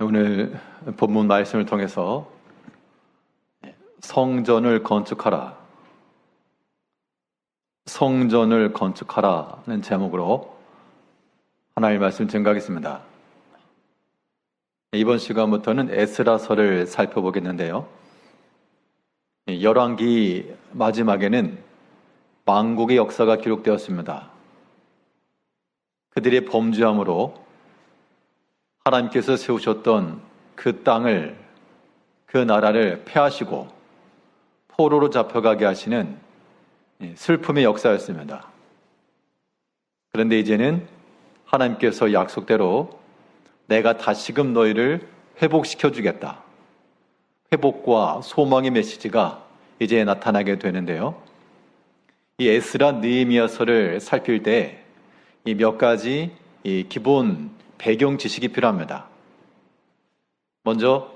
오늘 본문 말씀을 통해서 성전을 건축하라, 성전을 건축하라는 제목으로 하나님의 말씀 증거하겠습니다. 이번 시간부터는 에스라서를 살펴보겠는데요. 열왕기 마지막에는 만국의 역사가 기록되었습니다. 그들의 범죄함으로 하나님께서 세우셨던 그 땅을, 그 나라를 폐하시고 포로로 잡혀가게 하시는 슬픔의 역사였습니다. 그런데 이제는 하나님께서 약속대로 내가 다시금 너희를 회복시켜 주겠다. 회복과 소망의 메시지가 이제 나타나게 되는데요. 이 에스라 느헤미야서를 살필 때 이 몇 가지 기본 배경 지식이 필요합니다. 먼저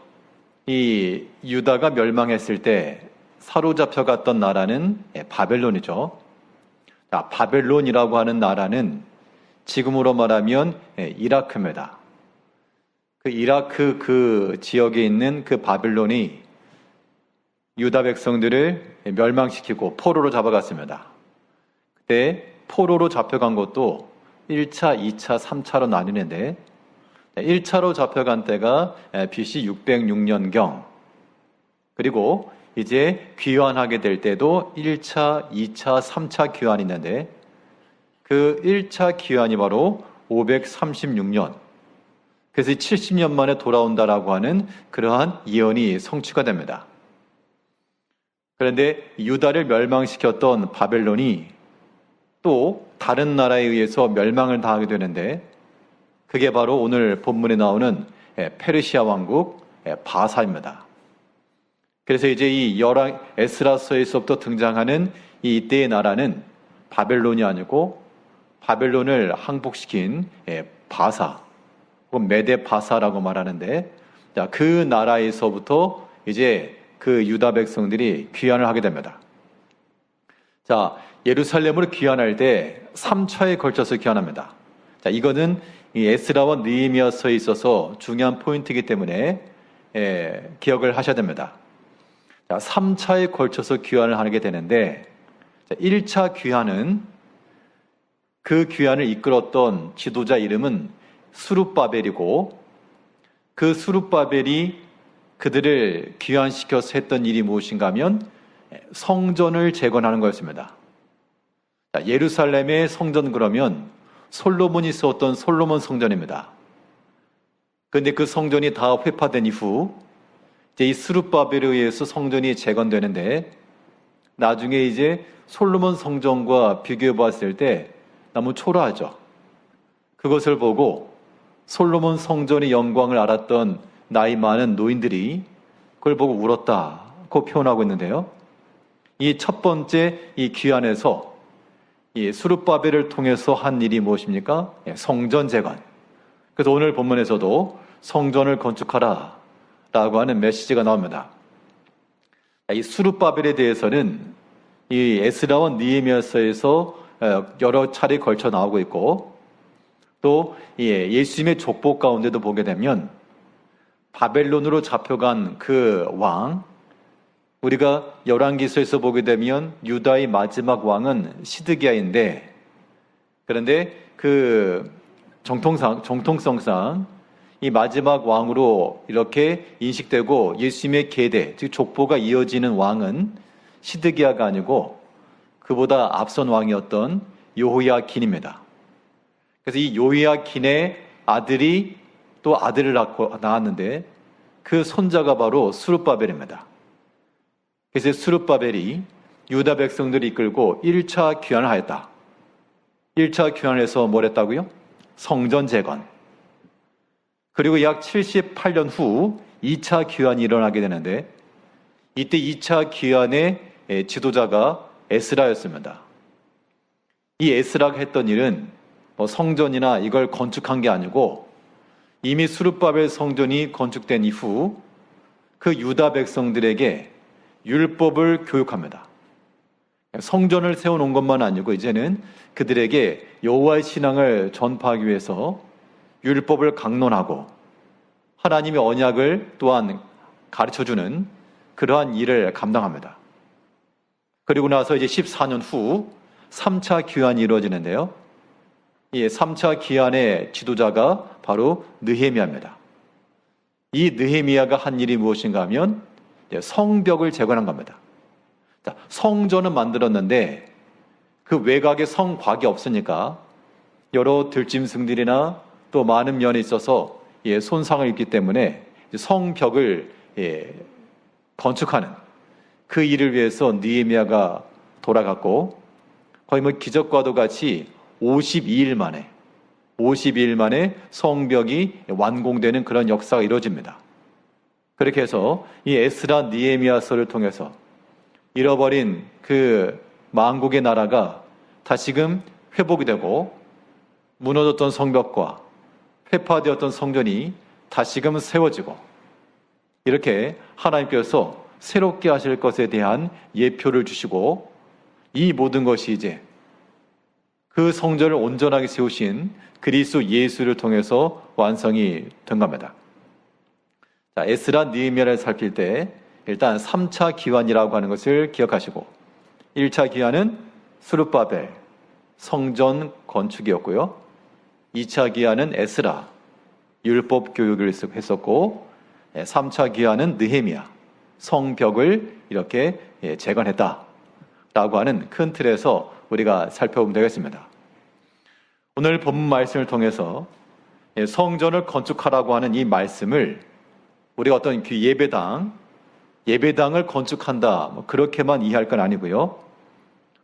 이 유다가 멸망했을 때 사로잡혀 갔던 나라는 바벨론이죠. 바벨론이라고 하는 나라는 지금으로 말하면 이라크입니다. 그 이라크 그 지역에 있는 그 바벨론이 유다 백성들을 멸망시키고 포로로 잡아갔습니다. 그때 포로로 잡혀간 것도 1차, 2차, 3차로 나뉘는데 1차로 잡혀간 때가 BC 606년경, 그리고 이제 귀환하게 될 때도 1차, 2차, 3차 귀환이 있는데 그 1차 귀환이 바로 536년, 그래서 70년 만에 돌아온다라고 하는 그러한 예언이 성취가 됩니다. 그런데 유다를 멸망시켰던 바벨론이 또 다른 나라에 의해서 멸망을 당하게 되는데 그게 바로 오늘 본문에 나오는 페르시아 왕국 바사입니다. 그래서 이제 이 에스라서에서부터 등장하는 이때의 나라는 바벨론이 아니고 바벨론을 항복시킨 바사, 혹은 메데 바사라고 말하는데, 그 나라에서부터 이제 그 유다 백성들이 귀환을 하게 됩니다. 자, 예루살렘으로 귀환할 때 3차에 걸쳐서 귀환합니다. 자, 이거는 이 에스라와 느헤미야서에 있어서 중요한 포인트이기 때문에 기억을 하셔야 됩니다. 자, 3차에 걸쳐서 귀환을 하게 되는데, 자, 1차 귀환은 그 귀환을 이끌었던 지도자 이름은 스룹바벨이고, 그 스룹바벨이 그들을 귀환시켜서 했던 일이 무엇인가 하면 성전을 재건하는 거였습니다. 자, 예루살렘의 성전, 그러면 솔로몬이 세웠던 솔로몬 성전입니다. 그런데 그 성전이 다 회파된 이후 이제 이 스룹바벨에 의해서 성전이 재건되는데, 나중에 이제 솔로몬 성전과 비교해 봤을 때 너무 초라하죠. 그것을 보고 솔로몬 성전의 영광을 알았던 나이 많은 노인들이 그걸 보고 울었다고 표현하고 있는데요. 이 첫 번째 이 귀환에서 이 스룹바벨을 통해서 한 일이 무엇입니까? 성전 재건. 그래서 오늘 본문에서도 성전을 건축하라 라고 하는 메시지가 나옵니다. 이 스룹바벨에 대해서는 이 에스라와 느헤미야서에서 여러 차례 걸쳐 나오고 있고, 또 예수님의 족보 가운데도 보게 되면 바벨론으로 잡혀간 그 왕, 우리가 열왕기서에서 보게 되면 유다의 마지막 왕은 시드기야인데, 그런데 그 정통성상 이 마지막 왕으로 이렇게 인식되고 예수님의 계대, 즉 족보가 이어지는 왕은 시드기야가 아니고 그보다 앞선 왕이었던 여호야긴입니다. 그래서 이 여호야긴의 아들이 또 아들을 낳았는데 그 손자가 바로 스룹바벨입니다. 그래서 스룹바벨이 유다 백성들을 이끌고 1차 귀환을 하였다. 1차 귀환에서 뭘 했다고요? 성전 재건. 그리고 약 78년 후 2차 귀환이 일어나게 되는데, 이때 2차 귀환의 지도자가 에스라였습니다. 이 에스라가 했던 일은 성전이나 이걸 건축한 게 아니고, 이미 스룹바벨 성전이 건축된 이후 그 유다 백성들에게 율법을 교육합니다. 성전을 세워놓은 것만 아니고 이제는 그들에게 여호와의 신앙을 전파하기 위해서 율법을 강론하고 하나님의 언약을 또한 가르쳐주는 그러한 일을 감당합니다. 그리고 나서 이제 14년 후 3차 귀환이 이루어지는데요. 이 3차 귀환의 지도자가 바로 느헤미야입니다. 이 느헤미야가 한 일이 무엇인가 하면 성벽을 재건한 겁니다. 성전은 만들었는데 그 외곽에 성곽이 없으니까 여러 들짐승들이나 또 많은 면에 있어서 손상을 입기 때문에 성벽을 건축하는 그 일을 위해서 느헤미야가 돌아갔고 거의 뭐 기적과도 같이 52일 만에 성벽이 완공되는 그런 역사가 이루어집니다. 그렇게 해서 이 에스라 느헤미야서를 통해서 잃어버린 그 만국의 나라가 다시금 회복이 되고 무너졌던 성벽과 회파되었던 성전이 다시금 세워지고 이렇게 하나님께서 새롭게 하실 것에 대한 예표를 주시고 이 모든 것이 이제 그 성전을 온전하게 세우신 그리스도 예수를 통해서 완성이 된 겁니다. 자, 에스라 느헤미야를 살필 때 일단 3차 기환이라고 하는 것을 기억하시고 1차 기환은 스룹바벨 성전 건축이었고요. 2차 기환은 에스라 율법 교육을 했었고 3차 기환은 느헤미야 성벽을 이렇게 재건했다라고 하는 큰 틀에서 우리가 살펴보면 되겠습니다. 오늘 본문 말씀을 통해서 성전을 건축하라고 하는 이 말씀을 우리가 어떤 그 예배당을 건축한다 그렇게만 이해할 건 아니고요.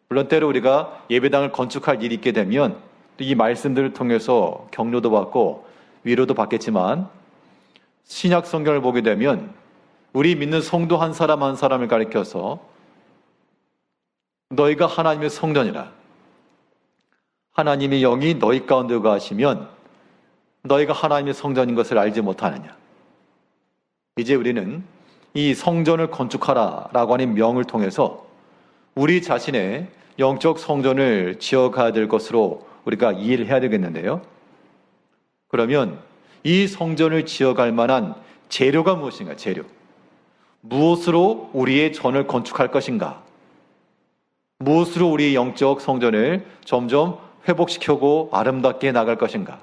물론 때로 우리가 예배당을 건축할 일이 있게 되면 이 말씀들을 통해서 격려도 받고 위로도 받겠지만 신약 성경을 보게 되면 우리 믿는 성도 한 사람 한 사람을 가리켜서 너희가 하나님의 성전이라 하나님의 영이 너희 가운데 거하시면 너희가 하나님의 성전인 것을 알지 못하느냐. 이제 우리는 이 성전을 건축하라라고 하는 명을 통해서 우리 자신의 영적 성전을 지어가야 될 것으로 우리가 이해를 해야 되겠는데요. 그러면 이 성전을 지어갈 만한 재료가 무엇인가? 재료. 무엇으로 우리의 전을 건축할 것인가? 무엇으로 우리의 영적 성전을 점점 회복시키고 아름답게 나갈 것인가?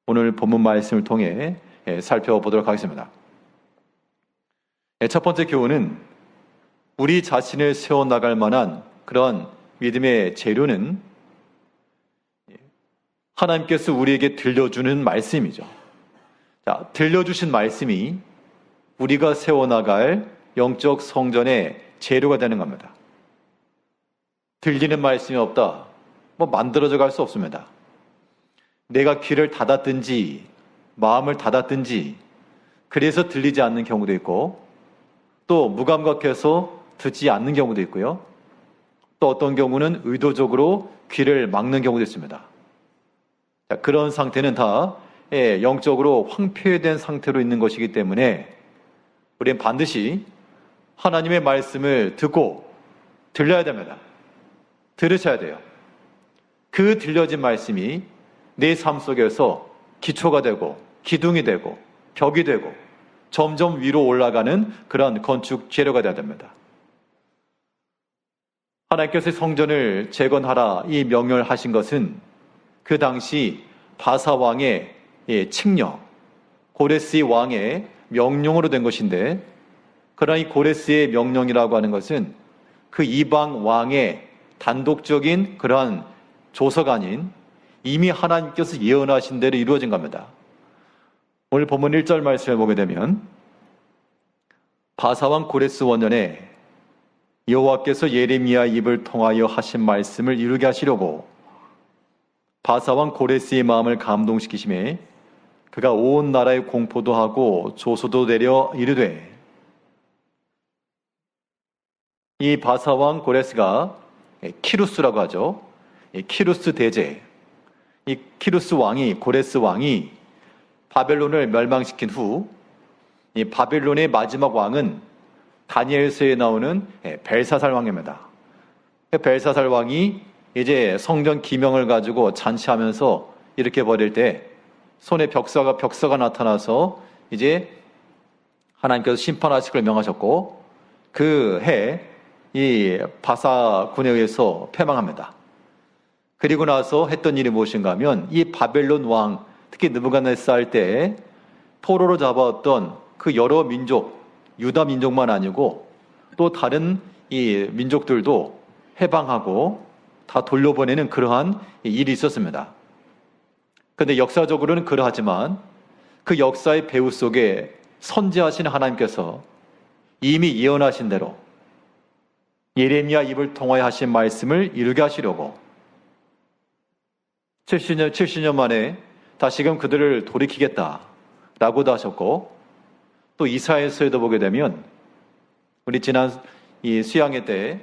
오늘 본문 말씀을 통해 살펴보도록 하겠습니다. 첫 번째 교훈은 우리 자신을 세워나갈 만한 그런 믿음의 재료는 하나님께서 우리에게 들려주는 말씀이죠. 자, 들려주신 말씀이 우리가 세워나갈 영적 성전의 재료가 되는 겁니다. 들리는 말씀이 없다. 만들어져 갈 수 없습니다. 내가 귀를 닫았든지 마음을 닫았든지 그래서 들리지 않는 경우도 있고 또 무감각해서 듣지 않는 경우도 있고요. 또 어떤 경우는 의도적으로 귀를 막는 경우도 있습니다. 자, 그런 상태는 다 영적으로 황폐된 상태로 있는 것이기 때문에 우리는 반드시 하나님의 말씀을 듣고 들려야 됩니다. 들으셔야 돼요. 그 들려진 말씀이 내 삶 속에서 기초가 되고 기둥이 되고 벽이 되고 점점 위로 올라가는 그런 건축 재료가 되어야 됩니다. 하나님께서 성전을 재건하라 이 명령을 하신 것은 그 당시 바사 왕의 칙령, 고레스 왕의 명령으로 된 것인데 그러나 이 고레스의 명령이라고 하는 것은 그 이방 왕의 단독적인 그러한 조서가 아닌 이미 하나님께서 예언하신 대로 이루어진 겁니다. 오늘 본문 1절 말씀을 보게 되면 바사왕 고레스 원년에 여호와께서 예레미야 입을 통하여 하신 말씀을 이루게 하시려고 바사왕 고레스의 마음을 감동시키심에 그가 온 나라에 공포도 하고 조소도 내려 이르되 이 바사왕 고레스가 키루스라고 하죠. 키루스 대제 이 키루스 왕이 고레스 왕이 바벨론을 멸망시킨 후 이 바벨론의 마지막 왕은 다니엘서에 나오는 벨사살 왕입니다. 벨사살 왕이 이제 성전 기명을 가지고 잔치하면서 이렇게 버릴 때 손에 벽사가 나타나서 이제 하나님께서 심판하실 걸 명하셨고 그 해 이 바사군에 의해서 패망합니다. 그리고 나서 했던 일이 무엇인가 하면 이 바벨론 왕, 특히 느부갓네살 때 포로로 잡아왔던 그 여러 민족, 유다 민족만 아니고 또 다른 이 민족들도 해방하고 다 돌려보내는 그러한 일이 있었습니다. 그런데 역사적으로는 그러하지만 그 역사의 배후 속에 선지하신 하나님께서 이미 예언하신 대로 예레미야 입을 통하여 하신 말씀을 이루게 하시려고 70년 만에 다시금 그들을 돌이키겠다라고도 하셨고, 또 이사야서에도 보게 되면 우리 지난 이 수양회 때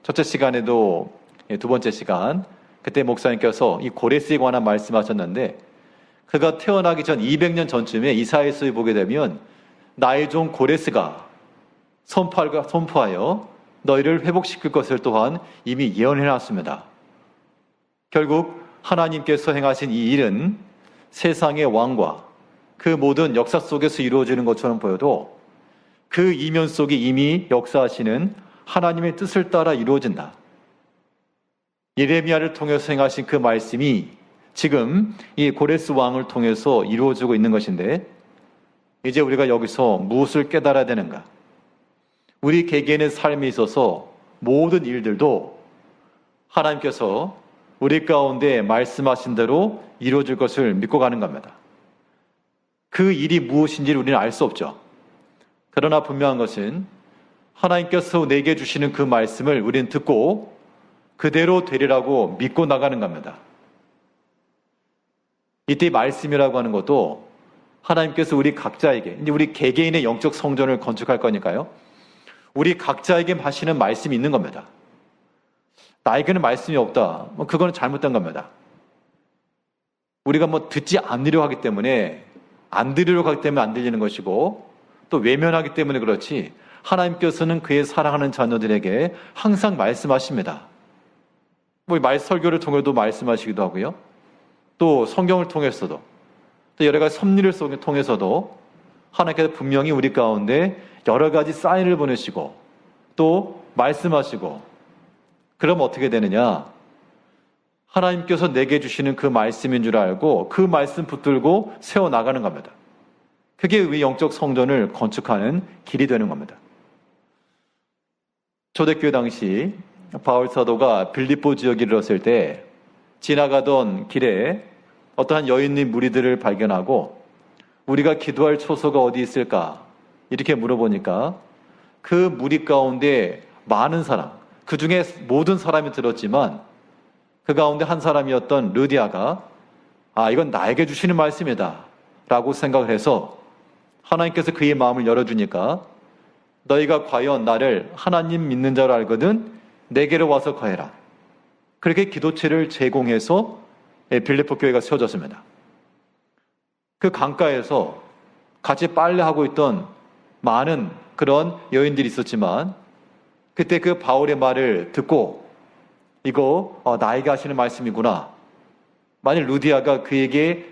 첫째 시간에도 두 번째 시간 그때 목사님께서 이 고레스에 관한 말씀하셨는데, 그가 태어나기 전 200년 전쯤에 이사야서에 보게 되면 나의 종 고레스가 선포하여 너희를 회복시킬 것을 또한 이미 예언해놨습니다. 결국 하나님께서 행하신 이 일은 세상의 왕과 그 모든 역사 속에서 이루어지는 것처럼 보여도 그 이면 속에 이미 역사하시는 하나님의 뜻을 따라 이루어진다. 예레미야를 통해서 행하신 그 말씀이 지금 이 고레스 왕을 통해서 이루어지고 있는 것인데, 이제 우리가 여기서 무엇을 깨달아야 되는가? 우리 개개인의 삶에 있어서 모든 일들도 하나님께서 우리 가운데 말씀하신 대로 이루어질 것을 믿고 가는 겁니다. 그 일이 무엇인지를 우리는 알 수 없죠. 그러나 분명한 것은 하나님께서 내게 주시는 그 말씀을 우리는 듣고 그대로 되리라고 믿고 나가는 겁니다. 이때 말씀이라고 하는 것도 하나님께서 우리 각자에게, 이제 우리 개개인의 영적 성전을 건축할 거니까요, 우리 각자에게 하시는 말씀이 있는 겁니다. 나에게는 말씀이 없다, 그거는 잘못된 겁니다. 우리가 듣지 않으려 하기 때문에, 안 들으려고 하기 때문에 안 들리는 것이고, 또 외면하기 때문에 그렇지, 하나님께서는 그의 사랑하는 자녀들에게 항상 말씀하십니다. 설교를 통해도 말씀하시기도 하고요, 또 성경을 통해서도, 또 여러 가지 섭리를 통해서도 하나님께서 분명히 우리 가운데 여러 가지 사인을 보내시고 또 말씀하시고, 그럼 어떻게 되느냐? 하나님께서 내게 주시는 그 말씀인 줄 알고 그 말씀 붙들고 세워나가는 겁니다. 그게 우리 영적 성전을 건축하는 길이 되는 겁니다. 초대교회 당시 바울 사도가 빌립보 지역에 이르렀을 때 지나가던 길에 어떠한 여인의 무리들을 발견하고, 우리가 기도할 초소가 어디 있을까? 이렇게 물어보니까 그 무리 가운데 많은 사람, 그 중에 모든 사람이 들었지만 그 가운데 한 사람이었던 르디아가 이건 나에게 주시는 말씀이다 라고 생각을 해서 하나님께서 그의 마음을 열어주니까, 너희가 과연 나를 하나님 믿는 자로 알거든 내게로 와서 거해라. 그렇게 기도체를 제공해서 빌립보 교회가 세워졌습니다. 그 강가에서 같이 빨래하고 있던 많은 그런 여인들이 있었지만, 그때 그 바울의 말을 듣고 이거 나에게 하시는 말씀이구나. 만일 루디아가 그에게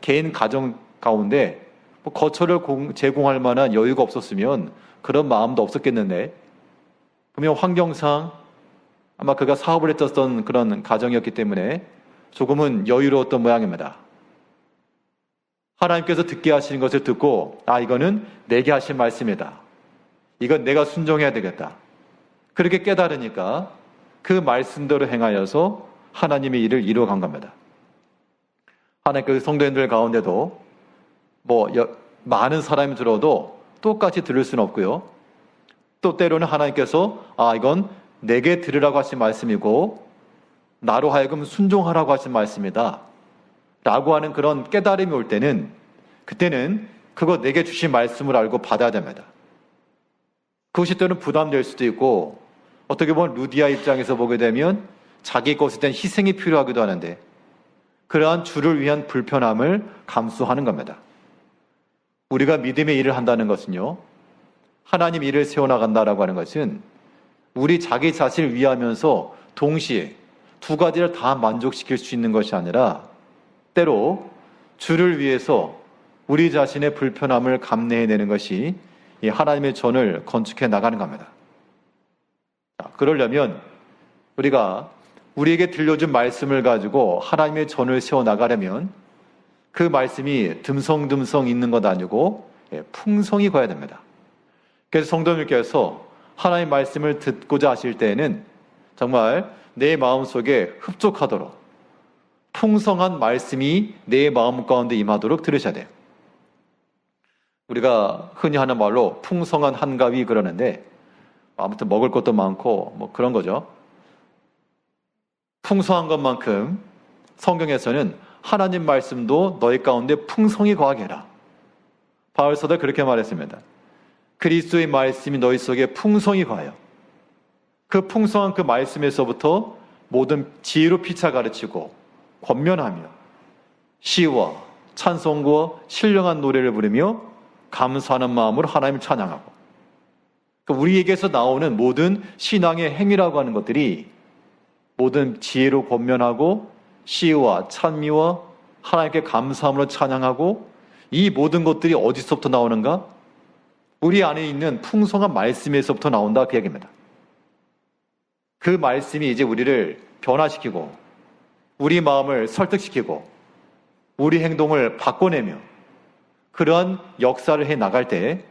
개인 가정 가운데 거처를 제공할 만한 여유가 없었으면 그런 마음도 없었겠는데, 분명 환경상 아마 그가 사업을 했었던 그런 가정이었기 때문에 조금은 여유로웠던 모양입니다. 하나님께서 듣게 하시는 것을 듣고 이거는 내게 하신 말씀이다, 이건 내가 순종해야 되겠다, 그렇게 깨달으니까 그 말씀대로 행하여서 하나님의 일을 이루어간 겁니다. 하나님께서 성도님들 가운데도 많은 사람이 들어도 똑같이 들을 수는 없고요, 또 때로는 하나님께서 이건 내게 들으라고 하신 말씀이고 나로 하여금 순종하라고 하신 말씀이다 라고 하는 그런 깨달음이 올 때는, 그때는 그거 내게 주신 말씀을 알고 받아야 됩니다. 그것이 때로는 부담될 수도 있고, 어떻게 보면 루디아 입장에서 보게 되면 자기 것에 대한 희생이 필요하기도 하는데, 그러한 주를 위한 불편함을 감수하는 겁니다. 우리가 믿음의 일을 한다는 것은요, 하나님 일을 세워나간다라고 하는 것은 우리 자기 자신을 위하면서 동시에 두 가지를 다 만족시킬 수 있는 것이 아니라 때로 주를 위해서 우리 자신의 불편함을 감내해내는 것이 이 하나님의 전을 건축해 나가는 겁니다. 그러려면 우리가 우리에게 들려준 말씀을 가지고 하나님의 전을 세워나가려면 그 말씀이 듬성듬성 있는 것 아니고 풍성히 가야 됩니다. 그래서 성도님께서 하나님의 말씀을 듣고자 하실 때에는 정말 내 마음속에 흡족하도록 풍성한 말씀이 내 마음 가운데 임하도록 들으셔야 돼요. 우리가 흔히 하는 말로 풍성한 한가위 그러는데 아무튼 먹을 것도 많고 뭐 그런 거죠. 풍성한 것만큼 성경에서는 하나님 말씀도 너희 가운데 풍성히 거하게 해라. 바울서도 그렇게 말했습니다. 그리스도의 말씀이 너희 속에 풍성히 거하여 그 풍성한 그 말씀에서부터 모든 지혜로 피차 가르치고 권면하며 시와 찬송과 신령한 노래를 부르며 감사하는 마음으로 하나님을 찬양하고, 우리에게서 나오는 모든 신앙의 행위라고 하는 것들이 모든 지혜로 권면하고 시와 찬미와 하나님께 감사함으로 찬양하고, 이 모든 것들이 어디서부터 나오는가? 우리 안에 있는 풍성한 말씀에서부터 나온다, 그 얘기입니다. 그 말씀이 이제 우리를 변화시키고 우리 마음을 설득시키고 우리 행동을 바꿔내며 그러한 역사를 해 나갈 때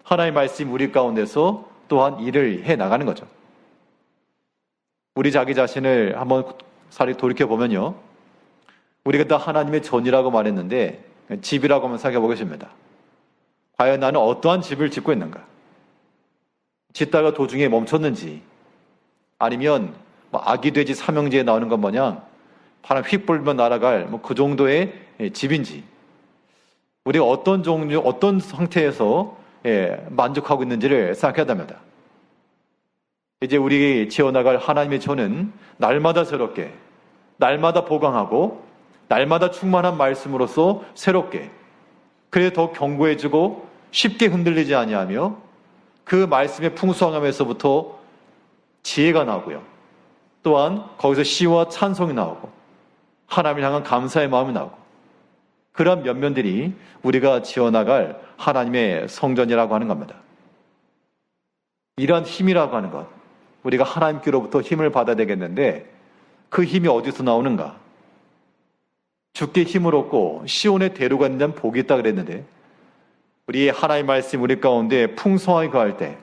하나님의 말씀이 우리 가운데서 또한 일을 해 나가는 거죠. 우리 자기 자신을 한번 살이 돌이켜보면요, 우리가 다 하나님의 전이라고 말했는데 집이라고 한번 생각해 보겠습니다. 과연 나는 어떠한 집을 짓고 있는가? 짓다가 도중에 멈췄는지, 아니면 아기 돼지 삼형제에 나오는 것 마냥 바람 휙 불면 날아갈 그 정도의 집인지, 우리가 어떤 종류, 어떤 상태에서 만족하고 있는지를 생각해야 됩니다. 이제 우리 지어나갈 하나님의 전은 날마다 새롭게, 날마다 보강하고 날마다 충만한 말씀으로서 새롭게, 그래서 더 견고해지고 쉽게 흔들리지 아니하며 그 말씀의 풍성함에서부터 지혜가 나오고요, 또한 거기서 시와 찬송이 나오고 하나님을 향한 감사의 마음이 나오고, 그런 면면들이 우리가 지어나갈 하나님의 성전이라고 하는 겁니다. 이러한 힘이라고 하는 것, 우리가 하나님께로부터 힘을 받아야 되겠는데 그 힘이 어디서 나오는가? 주께 힘을 얻고 시온의 대로가 있는 자는 복이 있다 그랬는데, 우리의 하나님의 말씀 우리 가운데 풍성하게 거할 때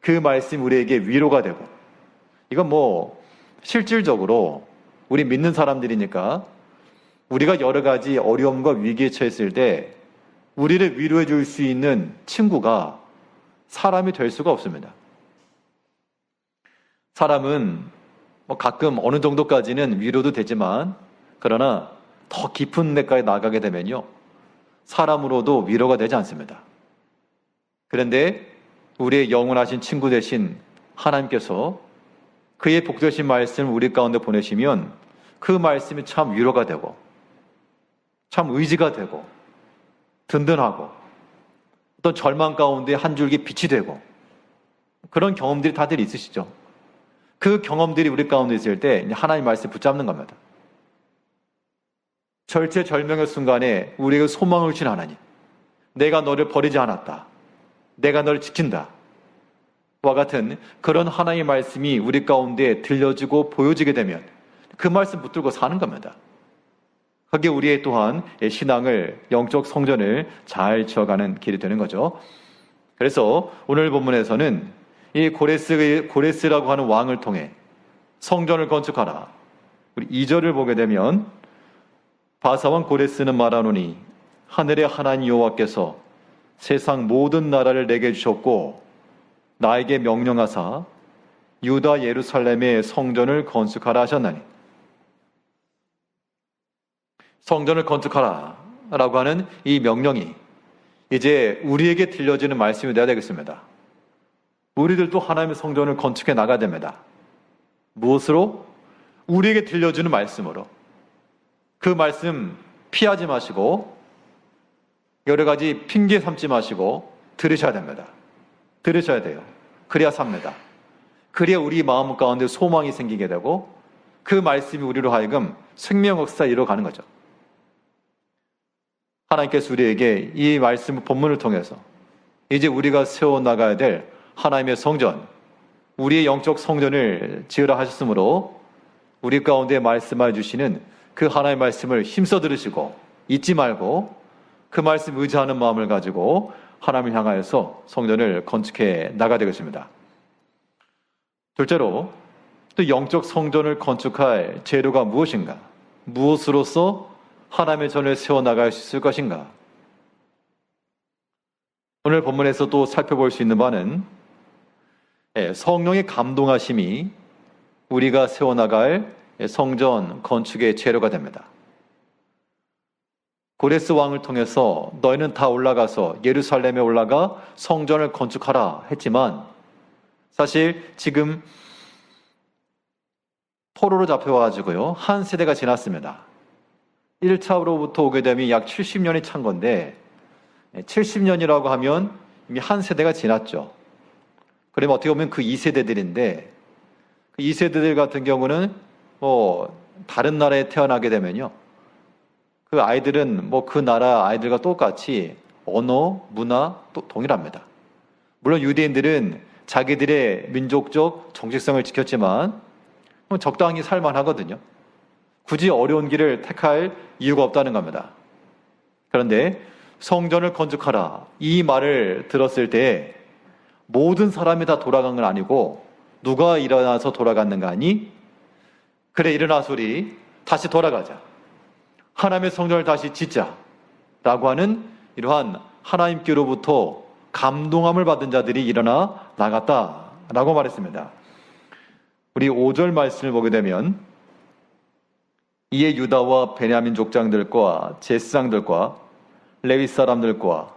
그 말씀이 우리에게 위로가 되고, 이건 실질적으로 우리 믿는 사람들이니까 우리가 여러 가지 어려움과 위기에 처했을 때 우리를 위로해 줄 수 있는 친구가 사람이 될 수가 없습니다. 사람은 가끔 어느 정도까지는 위로도 되지만, 그러나 더 깊은 데까지 나가게 되면요, 사람으로도 위로가 되지 않습니다. 그런데 우리의 영원하신 친구 되신 하나님께서 그의 복되신 말씀을 우리 가운데 보내시면 그 말씀이 참 위로가 되고 참 의지가 되고 든든하고 어떤 절망 가운데 한 줄기 빛이 되고, 그런 경험들이 다들 있으시죠? 그 경험들이 우리 가운데 있을 때 하나님 말씀 붙잡는 겁니다. 절체절명의 순간에 우리에게 소망을 주신 하나님, 내가 너를 버리지 않았다, 내가 너를 지킨다 와 같은 그런 하나님의 말씀이 우리 가운데 들려지고 보여지게 되면 그 말씀 붙들고 사는 겁니다. 그게 우리의 또한 신앙을, 영적 성전을 잘 지어가는 길이 되는 거죠. 그래서 오늘 본문에서는 이 고레스라고 하는 왕을 통해 성전을 건축하라, 우리 2절을 보게 되면 바사왕 고레스는 말하노니 하늘의 하나님 여호와께서 세상 모든 나라를 내게 주셨고 나에게 명령하사 유다 예루살렘의 성전을 건축하라 하셨나니, 성전을 건축하라 라고 하는 이 명령이 이제 우리에게 들려지는 말씀이 되어야 되겠습니다. 우리들도 하나님의 성전을 건축해 나가야 됩니다. 무엇으로? 우리에게 들려주는 말씀으로. 그 말씀 피하지 마시고 여러 가지 핑계 삼지 마시고 들으셔야 됩니다. 들으셔야 돼요. 그래야 삽니다. 그래야 우리 마음 가운데 소망이 생기게 되고 그 말씀이 우리로 하여금 생명 역사 이루어가는 거죠. 하나님께서 우리에게 이 말씀 본문을 통해서 이제 우리가 세워나가야 될 하나님의 성전, 우리의 영적 성전을 지으라 하셨으므로 우리 가운데 말씀해 주시는 그 하나님의 말씀을 힘써 들으시고 잊지 말고 그 말씀 의지하는 마음을 가지고 하나님을 향하여서 성전을 건축해 나가야 되겠습니다. 둘째로, 또 영적 성전을 건축할 재료가 무엇인가? 무엇으로서 하나님의 전을 세워나갈 수 있을 것인가? 오늘 본문에서 또 살펴볼 수 있는 바는 성령의 감동하심이 우리가 세워나갈 성전 건축의 재료가 됩니다. 고레스 왕을 통해서 너희는 다 올라가서 예루살렘에 올라가 성전을 건축하라 했지만 사실 지금 포로로 잡혀와가지고요, 한 세대가 지났습니다. 1차로부터 오게 되면 약 70년이 찬 건데 70년이라고 하면 이미 한 세대가 지났죠. 그러면 어떻게 보면 그 2세대들인데 그 2세대들 같은 경우는 다른 나라에 태어나게 되면요, 그 아이들은 그 나라 아이들과 똑같이 언어, 문화 또 동일합니다. 물론 유대인들은 자기들의 민족적 정체성을 지켰지만 적당히 살만하거든요. 굳이 어려운 길을 택할 이유가 없다는 겁니다. 그런데 성전을 건축하라, 이 말을 들었을 때 모든 사람이 다 돌아간 건 아니고 누가 일어나서 돌아갔는가 하니, 그래 일어나서 우리 다시 돌아가자, 하나님의 성전을 다시 짓자 라고 하는 이러한 하나님께로부터 감동함을 받은 자들이 일어나 나갔다라고 말했습니다. 우리 5절 말씀을 보게 되면 이에 유다와 베냐민 족장들과 제사장들과 레위 사람들과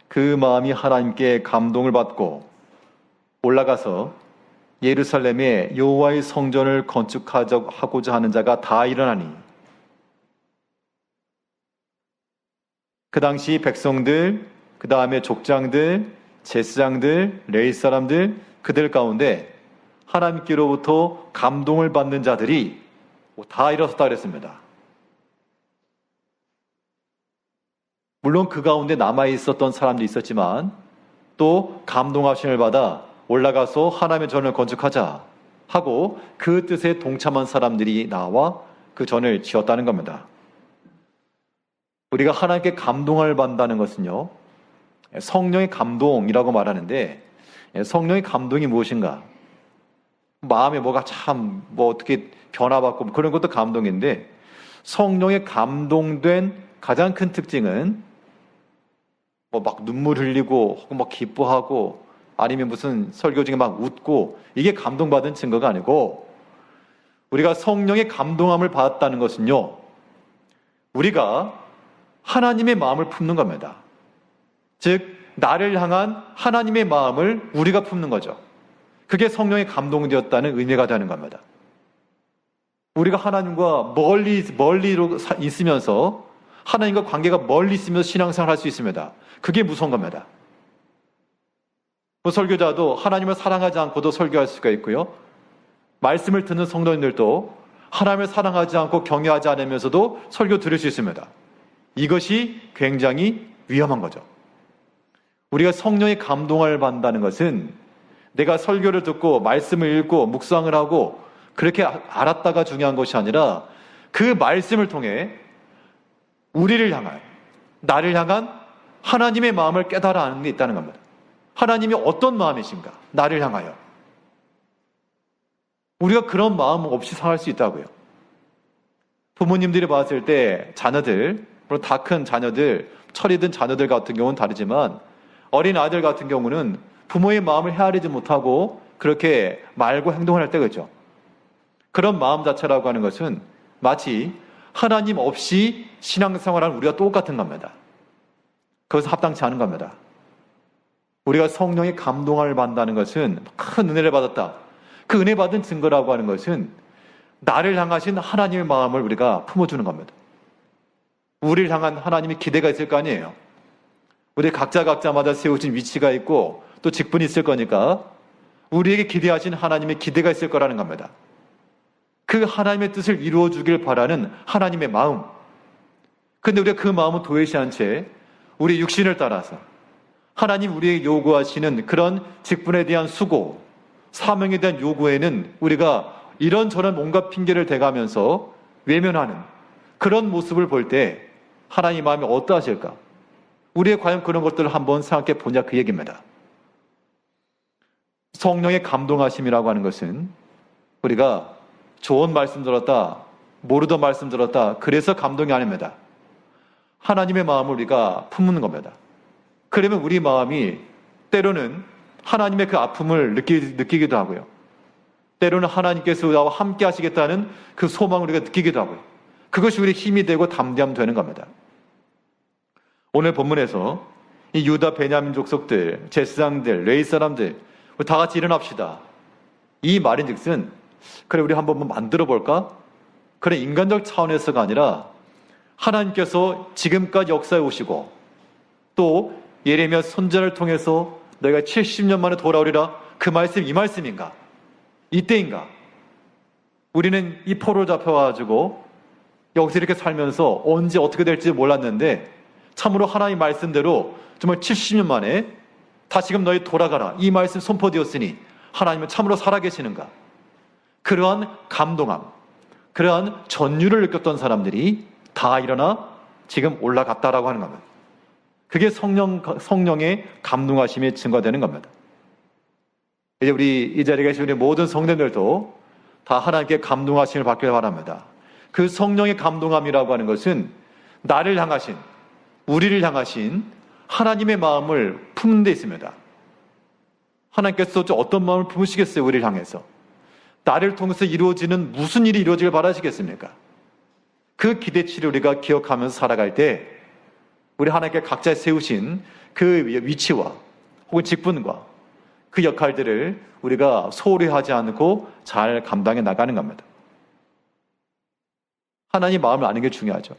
그 마음이 하나님께 감동을 받고 올라가서 예루살렘에 여호와의 성전을 건축하고자 하는 자가 다 일어나니, 그 당시 백성들, 그 다음에 족장들, 제사장들, 레위 사람들, 그들 가운데 하나님께로부터 감동을 받는 자들이 다 일어섰다 그랬습니다. 물론 그 가운데 남아있었던 사람도 있었지만 또 감동하심을 받아 올라가서 하나님의 전을 건축하자 하고 그 뜻에 동참한 사람들이 나와 그 전을 지었다는 겁니다. 우리가 하나님께 감동을 받는다는 것은요, 성령의 감동이라고 말하는데, 성령의 감동이 무엇인가? 마음에 뭐가 참 어떻게 변화받고 그런 것도 감동인데, 성령의 감동된 가장 큰 특징은 막 눈물 흘리고 혹은 막 기뻐하고 아니면 무슨 설교 중에 막 웃고, 이게 감동받은 증거가 아니고, 우리가 성령의 감동함을 받았다는 것은요, 우리가 하나님의 마음을 품는 겁니다. 즉 나를 향한 하나님의 마음을 우리가 품는 거죠. 그게 성령의 감동되었다는 의미가 되는 겁니다. 우리가 하나님과 멀리로 있으면서, 하나님과 관계가 멀리 있으면서 신앙생활을 할 수 있습니다. 그게 무서운 겁니다. 설교자도 하나님을 사랑하지 않고도 설교할 수가 있고요, 말씀을 듣는 성도님들도 하나님을 사랑하지 않고 경외하지 않으면서도 설교 들을 수 있습니다. 이것이 굉장히 위험한 거죠. 우리가 성령의 감동을 받는다는 것은 내가 설교를 듣고 말씀을 읽고 묵상을 하고 그렇게 알았다가 중요한 것이 아니라 그 말씀을 통해 우리를 향한, 나를 향한 하나님의 마음을 깨달아 아는 게 있다는 겁니다. 하나님이 어떤 마음이신가, 나를 향하여. 우리가 그런 마음 없이 살아갈 수 있다고요. 부모님들이 봤을 때 자녀들, 물론 다 큰 자녀들, 철이 든 자녀들 같은 경우는 다르지만 어린 아이들 같은 경우는 부모의 마음을 헤아리지 못하고 그렇게 말고 행동을 할 때가 있죠. 그런 마음 자체라고 하는 것은 마치 하나님 없이 신앙생활하는 우리가 똑같은 겁니다. 그것은 합당치 않은 겁니다. 우리가 성령의 감동을 받는다는 것은 큰 은혜를 받았다, 그 은혜 받은 증거라고 하는 것은 나를 향하신 하나님의 마음을 우리가 품어주는 겁니다. 우리를 향한 하나님의 기대가 있을 거 아니에요. 우리 각자마다 세우신 위치가 있고 또 직분이 있을 거니까 우리에게 기대하신 하나님의 기대가 있을 거라는 겁니다. 그 하나님의 뜻을 이루어 주길 바라는 하나님의 마음, 근데 우리가 그 마음을 도외시한 채 우리 육신을 따라서 하나님 우리에게 요구하시는 그런 직분에 대한 수고, 사명에 대한 요구에는 우리가 이런저런 온갖 핑계를 대가면서 외면하는 그런 모습을 볼 때 하나님 마음이 어떠하실까? 우리의 과연 그런 것들을 한번 생각해 보냐 그 얘기입니다. 성령의 감동하심이라고 하는 것은 우리가 좋은 말씀 들었다, 모르던 말씀 들었다, 그래서 감동이 아닙니다. 하나님의 마음을 우리가 품는 겁니다. 그러면 우리 마음이 때로는 하나님의 그 아픔을 느끼기도 하고요. 때로는 하나님께서 나와 함께 하시겠다는 그 소망을 우리가 느끼기도 하고요. 그것이 우리 힘이 되고 담대함 되는 겁니다. 오늘 본문에서 이 유다 베냐민 족속들, 제사장들, 레위 사람들 다 같이 일어납시다. 이 말인즉슨 그래 우리 한번 만들어 볼까? 그래 인간적 차원에서가 아니라 하나님께서 지금까지 역사해 오시고 또 예레미야 선지자를 통해서 너희가 70년 만에 돌아오리라 그 말씀 이 말씀인가? 이때인가? 우리는 이 포로 잡혀가지고 여기서 이렇게 살면서 언제 어떻게 될지 몰랐는데 참으로 하나님 말씀대로 정말 70년 만에 다시금 너희 돌아가라 이 말씀 선포되었으니 하나님은 참으로 살아계시는가? 그러한 감동함, 그러한 전율을 느꼈던 사람들이 다 일어나 지금 올라갔다라고 하는 겁니다. 그게 성령의 감동하심이 증거되는 겁니다. 이제 우리 이 자리에 계신 우리 모든 성도들도 다 하나님께 감동하심을 받기를 바랍니다. 그 성령의 감동함이라고 하는 것은 나를 향하신, 우리를 향하신 하나님의 마음을 품는 데 있습니다. 하나님께서 어떤 마음을 품으시겠어요? 우리를 향해서. 나를 통해서 이루어지는 무슨 일이 이루어지길 바라시겠습니까? 그 기대치를 우리가 기억하면서 살아갈 때 우리 하나님께 각자 세우신 그 위치와 혹은 직분과 그 역할들을 우리가 소홀히 하지 않고 잘 감당해 나가는 겁니다. 하나님 마음을 아는 게 중요하죠.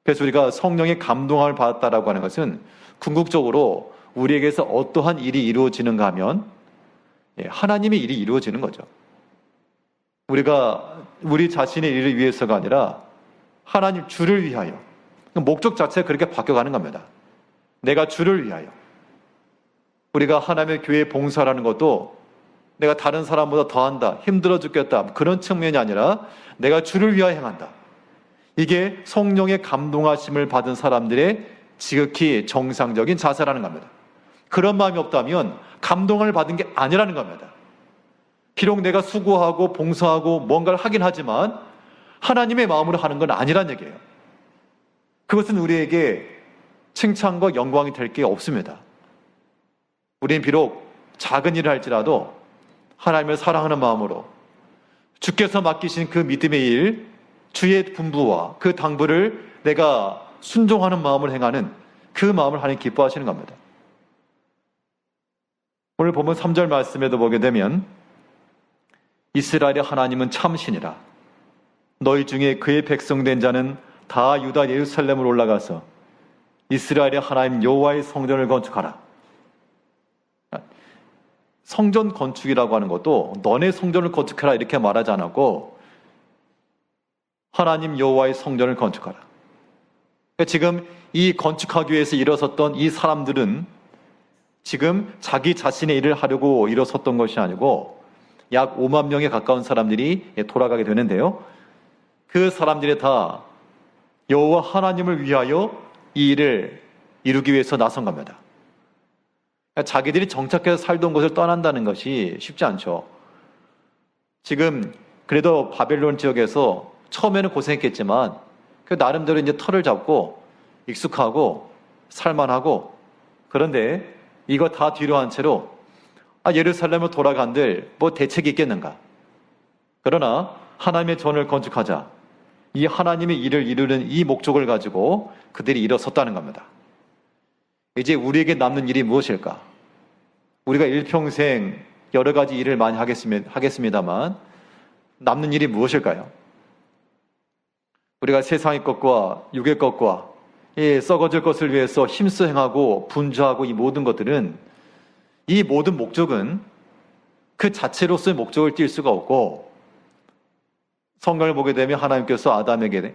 그래서 우리가 성령의 감동함을 받았다라고 하는 것은 궁극적으로 우리에게서 어떠한 일이 이루어지는가 하면 하나님의 일이 이루어지는 거죠. 우리가 우리 자신의 일을 위해서가 아니라 하나님 주를 위하여 목적 자체가 그렇게 바뀌어가는 겁니다. 내가 주를 위하여. 우리가 하나님의 교회에 봉사라는 것도 내가 다른 사람보다 더한다, 힘들어 죽겠다 그런 측면이 아니라 내가 주를 위하여 행한다. 이게 성령의 감동하심을 받은 사람들의 지극히 정상적인 자세라는 겁니다. 그런 마음이 없다면 감동을 받은 게 아니라는 겁니다. 비록 내가 수고하고 봉사하고 뭔가를 하긴 하지만 하나님의 마음으로 하는 건 아니란 얘기예요. 그것은 우리에게 칭찬과 영광이 될 게 없습니다. 우리는 비록 작은 일을 할지라도 하나님을 사랑하는 마음으로 주께서 맡기신 그 믿음의 일, 주의 분부와 그 당부를 내가 순종하는 마음을 행하는 그 마음을 하나님 기뻐하시는 겁니다. 오늘 보면 3절 말씀에도 보게 되면 이스라엘의 하나님은 참신이라 너희 중에 그의 백성된 자는 다 유다 예루살렘으로 올라가서 이스라엘의 하나님 여호와의 성전을 건축하라. 성전 건축이라고 하는 것도 너네 성전을 건축해라 이렇게 말하지 않았고 하나님 여호와의 성전을 건축하라. 지금 이 건축하기 위해서 일어섰던 이 사람들은 지금 자기 자신의 일을 하려고 일어섰던 것이 아니고 약 5만 명에 가까운 사람들이 돌아가게 되는데요. 그 사람들이 다 여호와 하나님을 위하여 이 일을 이루기 위해서 나선 겁니다. 자기들이 정착해서 살던 곳을 떠난다는 것이 쉽지 않죠. 지금 그래도 바벨론 지역에서 처음에는 고생했겠지만 그 나름대로 이제 털을 잡고 익숙하고 살만하고 그런데 이거 다 뒤로 한 채로 예루살렘으로 돌아간들 뭐 대책이 있겠는가. 그러나 하나님의 전을 건축하자. 이 하나님의 일을 이루는 이 목적을 가지고 그들이 일어섰다는 겁니다. 이제 우리에게 남는 일이 무엇일까? 우리가 일평생 여러 가지 일을 많이 하겠습니다만 남는 일이 무엇일까요? 우리가 세상의 것과 육의 것과 썩어질 것을 위해서 힘써 행하고 분주하고 이 모든 것들은 이 모든 목적은 그 자체로서의 목적을 띌 수가 없고 성경을 보게 되면 하나님께서 아담에게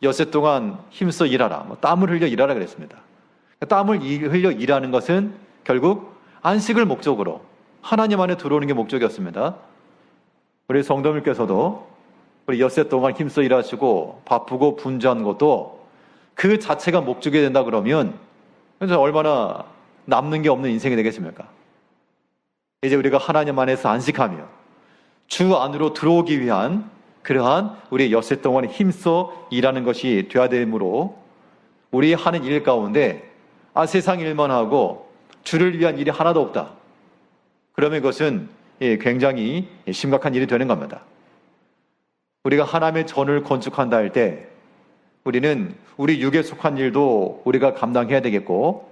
엿새 동안 힘써 일하라. 땀을 흘려 일하라 그랬습니다. 땀을 흘려 일하는 것은 결국 안식을 목적으로 하나님 안에 들어오는 게 목적이었습니다. 우리 성도님께서도 우리 엿새 동안 힘써 일하시고 바쁘고 분주한 것도 그 자체가 목적이 된다 그러면 얼마나 남는 게 없는 인생이 되겠습니까? 이제 우리가 하나님 안에서 안식하며 주 안으로 들어오기 위한 그러한 우리 엿새 동안 힘써 일하는 것이 되어야 되므로 우리 하는 일 가운데 세상 일만 하고 주를 위한 일이 하나도 없다. 그러면 그것은 굉장히 심각한 일이 되는 겁니다. 우리가 하나님의 전을 건축한다 할 때 우리는 우리 육에 속한 일도 우리가 감당해야 되겠고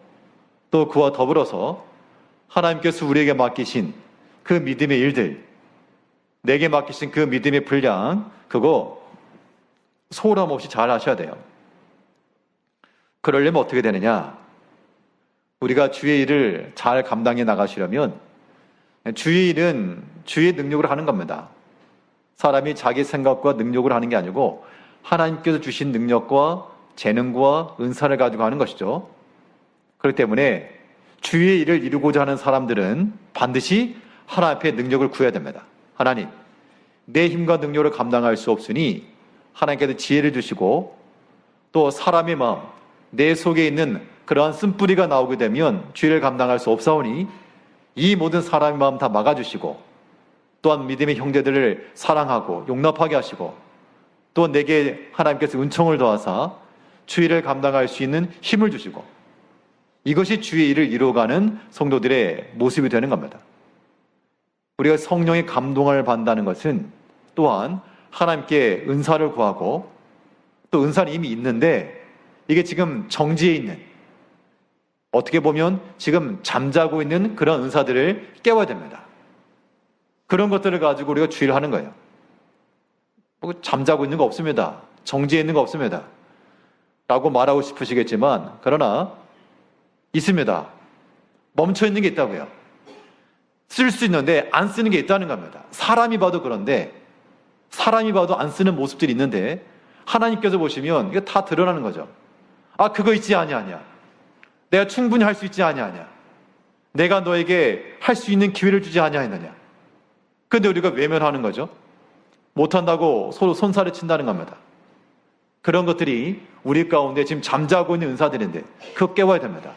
또 그와 더불어서 하나님께서 우리에게 맡기신 그 믿음의 일들, 내게 맡기신 그 믿음의 분량, 그거 소홀함 없이 잘 하셔야 돼요. 그러려면 어떻게 되느냐? 우리가 주의 일을 잘 감당해 나가시려면 주의 일은 주의 능력으로 하는 겁니다. 사람이 자기 생각과 능력으로 하는 게 아니고 하나님께서 주신 능력과 재능과 은사를 가지고 하는 것이죠. 그렇기 때문에 주의 일을 이루고자 하는 사람들은 반드시 하나님 앞에 능력을 구해야 됩니다. 하나님, 내 힘과 능력을 감당할 수 없으니 하나님께서 지혜를 주시고 또 사람의 마음, 내 속에 있는 그러한 쓴뿌리가 나오게 되면 주의를 감당할 수 없사오니 이 모든 사람의 마음 다 막아주시고 또한 믿음의 형제들을 사랑하고 용납하게 하시고 또 내게 하나님께서 은총을 더하사 주의를 감당할 수 있는 힘을 주시고 이것이 주의 일을 이루어가는 성도들의 모습이 되는 겁니다. 우리가 성령의 감동을 받는다는 것은 또한 하나님께 은사를 구하고 또 은사는 이미 있는데 이게 지금 정지해 있는 어떻게 보면 지금 잠자고 있는 그런 은사들을 깨워야 됩니다. 그런 것들을 가지고 우리가 주의를 하는 거예요. 잠자고 있는 거 없습니다. 정지해 있는 거 없습니다. 라고 말하고 싶으시겠지만 그러나 있습니다. 멈춰 있는 게 있다고요. 쓸 수 있는데 안 쓰는 게 있다는 겁니다. 사람이 봐도 그런데 사람이 봐도 안 쓰는 모습들이 있는데 하나님께서 보시면 이게 다 드러나는 거죠. 그거 있지 아니야. 내가 충분히 할 수 있지 아니야. 내가 너에게 할 수 있는 기회를 주지 아니하느냐. 근데 우리가 외면하는 거죠. 못한다고 서로 손살을 친다는 겁니다. 그런 것들이 우리 가운데 지금 잠자고 있는 은사들인데 그거 깨워야 됩니다.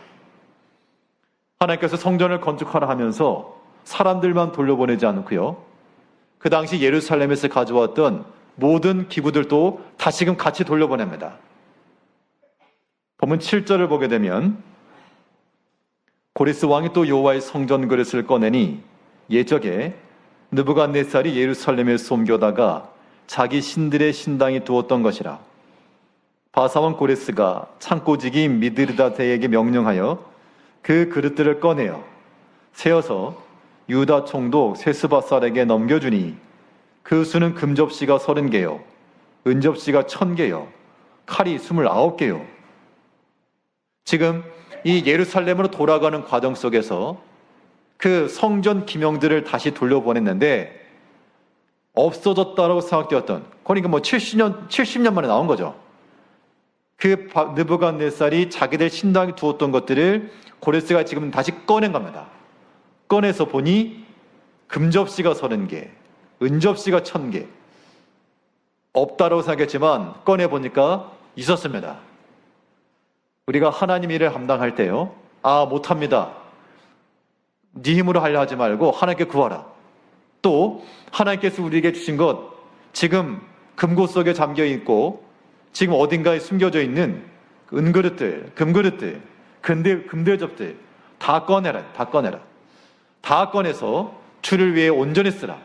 하나님께서 성전을 건축하라 하면서 사람들만 돌려보내지 않고요. 그 당시 예루살렘에서 가져왔던 모든 기구들도 다시금 같이 돌려보냅니다. 보면 7절을 보게 되면 고레스 왕이 또 여호와의 성전 그릇을 꺼내니 옛적에 느부갓네살이 예루살렘에서 옮겨다가 자기 신들의 신당에 두었던 것이라. 바사왕 고레스가 창고지기 미드르다데에게 명령하여 그 그릇들을 꺼내어 세어서 유다 총독 세스바살에게 넘겨주니 그 수는 금접시가 30개요 은접시가 1000개요 칼이 29개요. 지금 이 예루살렘으로 돌아가는 과정 속에서 그 성전 기명들을 다시 돌려보냈는데 없어졌다고 생각되었던, 그러니까 70년 만에 나온 거죠. 그 느부갓네살이 자기들 신당에 두었던 것들을 고레스가 지금 다시 꺼낸 겁니다. 꺼내서 보니 금접시가 30개, 은접시가 1000개. 없다고 생각했지만 꺼내보니까 있었습니다. 우리가 하나님 일을 감당할 때요, 못합니다. 네 힘으로 하려 하지 말고 하나님께 구하라. 또 하나님께서 우리에게 주신 것, 지금 금고 속에 잠겨있고 지금 어딘가에 숨겨져 있는 은그릇들, 금그릇들, 금대접들 다 꺼내라. 다 꺼내서 주를 위해 온전히 쓰라.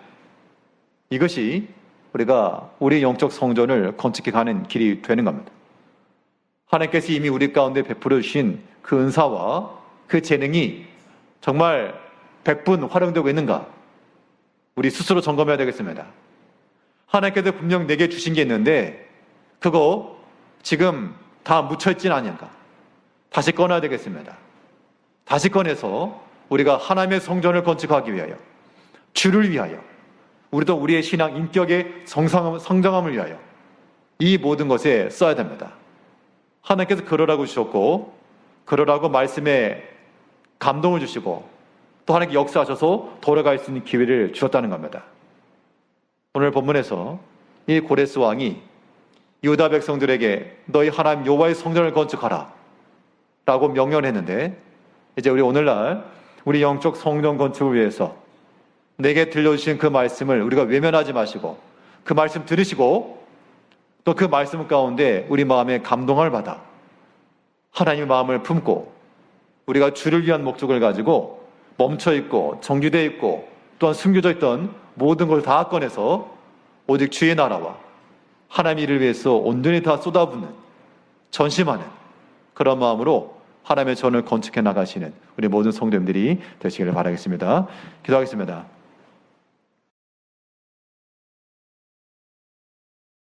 이것이 우리가 우리 영적 성전을 건축해 가는 길이 되는 겁니다. 하나님께서 이미 우리 가운데 베풀어 주신 그 은사와 그 재능이 정말 100분 활용되고 있는가? 우리 스스로 점검해야 되겠습니다. 하나님께서 분명 내게 주신 게 있는데 그거 지금 다 묻혀있지는 않은가? 다시 꺼내야 되겠습니다. 다시 꺼내서 우리가 하나님의 성전을 건축하기 위하여, 주를 위하여, 우리도 우리의 신앙 인격의 성장함을 위하여 이 모든 것에 써야 됩니다. 하나님께서 그러라고 주셨고, 그러라고 말씀에 감동을 주시고, 또 하나님께 역사하셔서 돌아갈 수 있는 기회를 주셨다는 겁니다. 오늘 본문에서 이 고레스 왕이 유다 백성들에게 너희 하나님 여호와의 성전을 건축하라 라고 명령을 했는데, 이제 우리 오늘날 우리 영적 성전 건축을 위해서 내게 들려주신 그 말씀을 우리가 외면하지 마시고, 그 말씀 들으시고 또 그 말씀 가운데 우리 마음에 감동을 받아 하나님의 마음을 품고 우리가 주를 위한 목적을 가지고 멈춰있고 정규되어 있고 또한 숨겨져 있던 모든 걸 다 꺼내서 오직 주의 나라와 하나님의 일을 위해서 온전히 다 쏟아붓는, 전심하는 그런 마음으로 하나님의 전을 건축해 나가시는 우리 모든 성도님들이 되시기를 바라겠습니다. 기도하겠습니다.